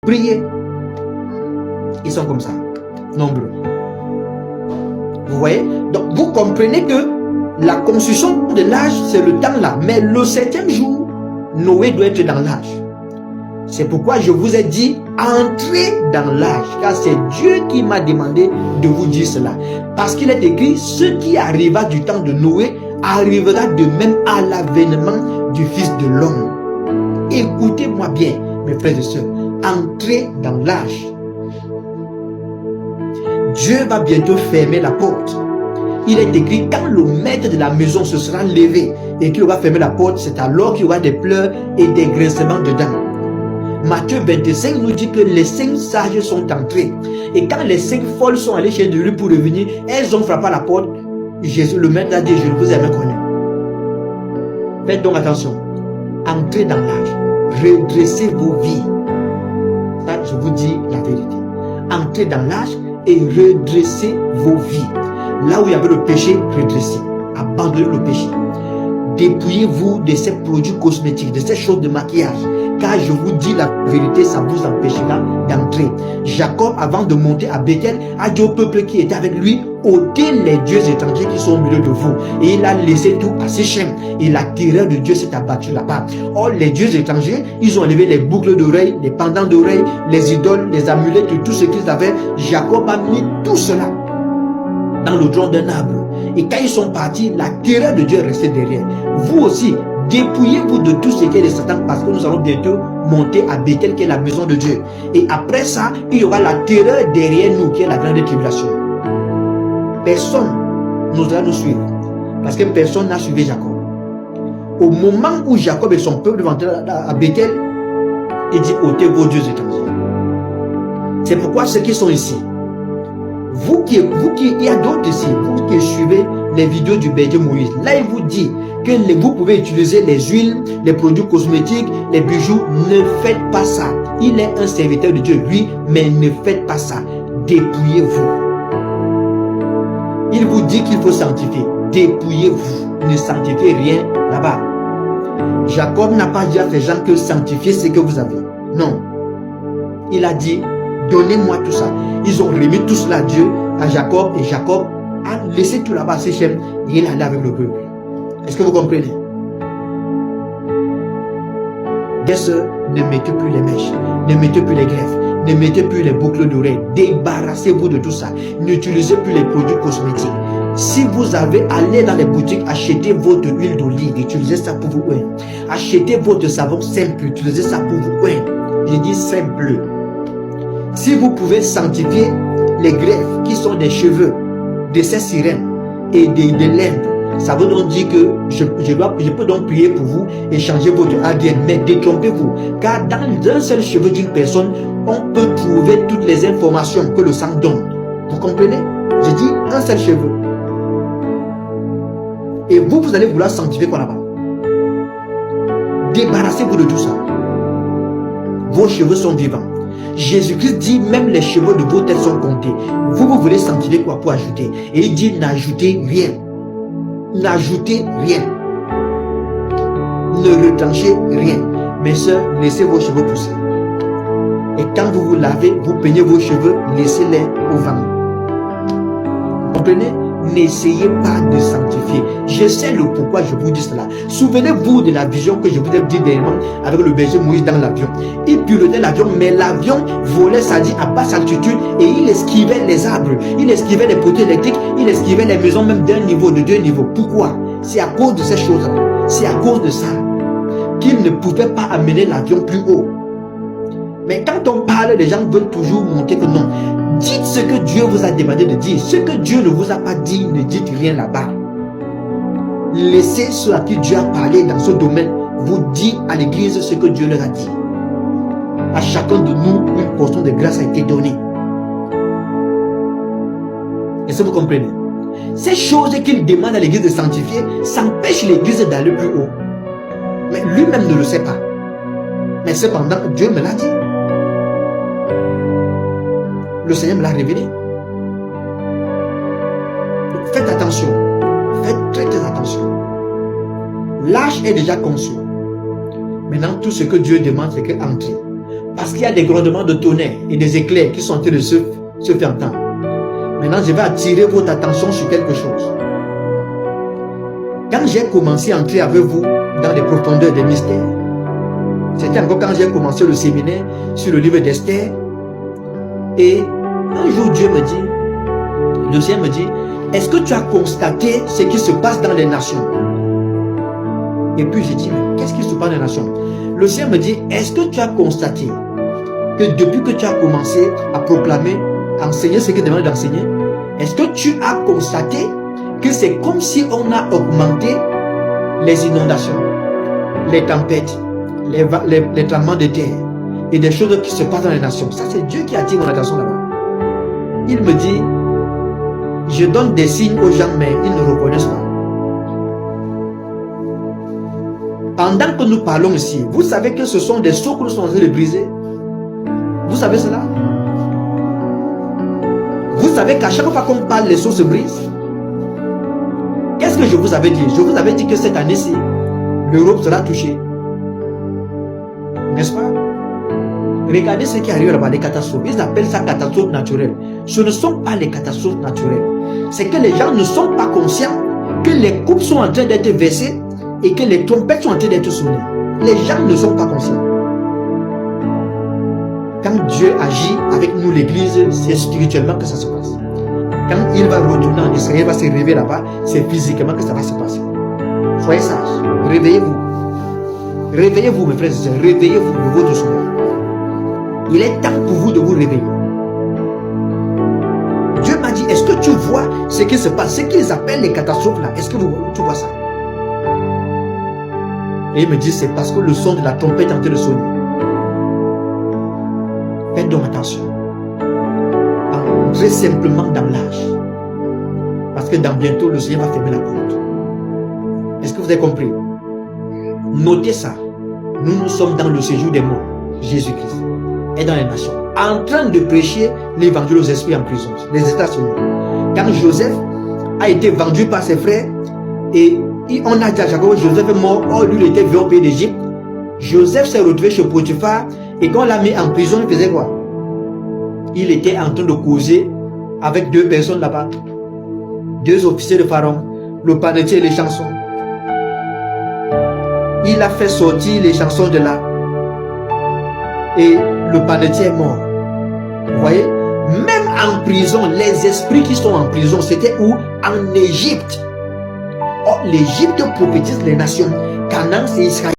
Priez. Ils sont comme ça, nombreux. Vous voyez? Donc vous comprenez que la construction de l'âge, c'est le temps là. Mais le 7e jour, Noé doit être dans l'âge. C'est pourquoi je vous ai dit, entrez dans l'âge. Car c'est Dieu qui m'a demandé de vous dire cela. Parce qu'il est écrit, ce qui arriva du temps de Noé arrivera de même à l'avènement du Fils de l'homme. Écoutez-moi bien, mes frères et sœurs. Entrez dans l'âge. Dieu va bientôt fermer la porte. Il est écrit, quand le maître de la maison se sera levé et qu'il aura fermé la porte, c'est alors qu'il y aura des pleurs et des grincements dedans. Matthieu 25 nous dit que les 5 sages sont entrés. Et quand les 5 folles sont allées chez lui pour revenir, elles ont frappé à la porte. Jésus, le maître, a dit, je ne vous ai jamais connu. Faites donc attention. Entrez dans l'âge. Redressez vos vies. Ça, je vous dis la vérité. Entrez dans l'âge et redressez vos vies. Là où il y avait le péché, redressez. Abandonnez le péché. Dépouillez-vous de ces produits cosmétiques, de ces choses de maquillage. Car je vous dis la vérité, ça vous empêchera d'entrer. Jacob, avant de monter à Bethel, a dit au peuple qui était avec lui, ôtez les dieux étrangers qui sont au milieu de vous. Et il a laissé tout à Séchem. Et la terreur de Dieu s'est abattue là-bas. Or, les dieux étrangers, ils ont enlevé les boucles d'oreilles, les pendants d'oreilles, les idoles, les amulettes, tout ce qu'ils avaient. Jacob a mis tout cela dans le tronc d'un arbre. Et quand ils sont partis, la terreur de Dieu est restée derrière. Vous aussi, dépouillez-vous de tout ce qui est de Satan, parce que nous allons bientôt monter à Bethel, qui est la maison de Dieu. Et après ça, il y aura la terreur derrière nous, qui est la grande tribulation. Personne n'osera nous suivre, parce que personne n'a suivi Jacob. Au moment où Jacob et son peuple vont entrer à Bethel, il dit, ôtez vos dieux étrangers. C'est pourquoi ceux qui sont ici, il y a d'autres ici, vous qui suivez les vidéos du berger Moïse, là il vous dit que vous pouvez utiliser les huiles, les produits cosmétiques, les bijoux. Ne faites pas ça. Il est un serviteur de Dieu, lui, mais ne faites pas ça. Dépouillez-vous. Il vous dit qu'il faut sanctifier. Dépouillez-vous. Ne sanctifiez rien là-bas. Jacob n'a pas dit à ces gens que sanctifiez ce que vous avez. Non. Il a dit, donnez-moi tout ça. Ils ont remis tout cela à Dieu, à Jacob, et Jacob a laissé tout là-bas à Séchem, et il est allé avec le peuple. Est-ce que vous comprenez? Bien sûr, ne mettez plus les mèches, ne mettez plus les greffes, ne mettez plus les boucles d'oreilles. Débarrassez-vous de tout ça. N'utilisez plus les produits cosmétiques. Si vous avez allé dans les boutiques, achetez votre huile d'olive, utilisez ça pour vous oindre. Achetez votre savon simple, utilisez ça pour vous oindre. Je dis simple. Si vous pouvez sanctifier les greffes qui sont des cheveux de ces sirènes et des limbes, ça veut donc dire que je peux donc prier pour vous et changer votre ADN. Mais détrompez-vous, car dans un seul cheveu d'une personne, on peut trouver toutes les informations que le sang donne. Vous comprenez? Je dis un seul cheveu. Et vous allez vouloir sanctifier quoi là-bas? Débarrassez-vous de tout ça. Vos cheveux sont vivants. Jésus-Christ dit, même les cheveux de vos têtes sont comptés. Vous voulez sanctifier quoi pour ajouter? Et il dit, n'ajoutez rien. N'ajoutez rien. Ne retranchez rien. Mes soeurs, laissez vos cheveux pousser. Et quand vous vous lavez, vous peignez vos cheveux, laissez-les au vent. Vous comprenez? N'essayez pas de sanctifier. Je sais le pourquoi je vous dis cela. Souvenez-vous de la vision que je vous ai dit dernièrement avec le berger Moïse dans l'avion. Il pilotait l'avion, mais l'avion volait, ça dit, à basse altitude, et il esquivait les arbres, il esquivait les poteaux électriques, il esquivait les maisons même d'un niveau, de 2 niveaux. Pourquoi? C'est à cause de ces choses-là. C'est à cause de ça qu'il ne pouvait pas amener l'avion plus haut. Mais quand on parle, les gens veulent toujours montrer que non. Dites ce que Dieu vous a demandé de dire. Ce que Dieu ne vous a pas dit, ne dites rien là-bas. Laissez ceux à qui Dieu a parlé dans ce domaine vous dire à l'église ce que Dieu leur a dit. À chacun de nous, une portion de grâce a été donnée. Est-ce que vous comprenez? Ces choses qu'il demande à l'église de sanctifier, ça empêche l'église d'aller plus haut. Mais lui-même ne le sait pas. Mais cependant, Dieu me l'a dit. Le Seigneur me l'a révélé. Donc, faites attention. Faites très très attention. L'âge est déjà conçu. Maintenant, tout ce que Dieu demande, c'est qu'entrer. Parce qu'il y a des grondements de tonnerre et des éclairs qui sont en train de se faire entendre. Maintenant, je vais attirer votre attention sur quelque chose. Quand j'ai commencé à entrer avec vous dans les profondeurs des mystères, c'était encore quand j'ai commencé le séminaire sur le livre d'Esther. Et un jour, Dieu me dit, le Seigneur me dit, est-ce que tu as constaté ce qui se passe dans les nations? Et puis j'ai dit, mais qu'est-ce qui se passe dans les nations? Le Seigneur me dit, est-ce que tu as constaté que depuis que tu as commencé à proclamer, à enseigner ce que tu demandes d'enseigner, est-ce que tu as constaté que c'est comme si on a augmenté les inondations, les tempêtes, les tremblements de terre et des choses qui se passent dans les nations? Ça, c'est Dieu qui attire mon attention là-bas. Il me dit, je donne des signes aux gens, mais ils ne reconnaissent pas. Pendant que nous parlons ici, vous savez que ce sont des seaux que nous sommes en train de briser. Vous savez cela? Vous savez qu'à chaque fois qu'on parle, les seaux se brisent. Qu'est-ce que je vous avais dit? Je vous avais dit que cette année-ci, l'Europe sera touchée. N'est-ce pas? Regardez ce qui arrive là-bas, les catastrophes. Ils appellent ça catastrophes naturelles. Ce ne sont pas les catastrophes naturelles. C'est que les gens ne sont pas conscients que les coupes sont en train d'être versées et que les trompettes sont en train d'être sonnées. Les gens ne sont pas conscients. Quand Dieu agit avec nous, l'église, c'est spirituellement que ça se passe. Quand il va retourner en Israël, il va se réveiller là-bas, c'est physiquement que ça va se passer. Soyez sages, réveillez-vous. Réveillez-vous, mes frères et sœurs, réveillez-vous de votre sommeil. Il est temps pour vous de vous réveiller. Dieu m'a dit, est-ce que tu vois ce qui se passe, ce qu'ils appellent les catastrophes là? Est-ce que tu vois ça? Et il me dit, c'est parce que le son de la trompette est en train de sonner. Faites donc attention. Entrez simplement dans l'âge. Parce que dans bientôt, le Seigneur va fermer la porte. Est-ce que vous avez compris? Notez ça. Nous sommes dans le séjour des morts. Jésus-Christ est dans les nations, en train de prêcher l'évangile aux esprits en prison, les États-Unis. Quand Joseph a été vendu par ses frères, et on a dit à Jacob, Joseph est mort, or lui il était vieux au pays d'Égypte. Joseph s'est retrouvé chez Potiphar, et quand on l'a mis en prison, il faisait quoi? Il était en train de causer avec deux personnes là-bas, deux officiers de Pharaon, le panetier et les chansons. Il a fait sortir les chansons de là. Et le panetier est mort. Vous voyez? Même en prison, les esprits qui sont en prison, c'était où? En Égypte. Or, l'Égypte prophétise les nations. Canaan, c'est Israël.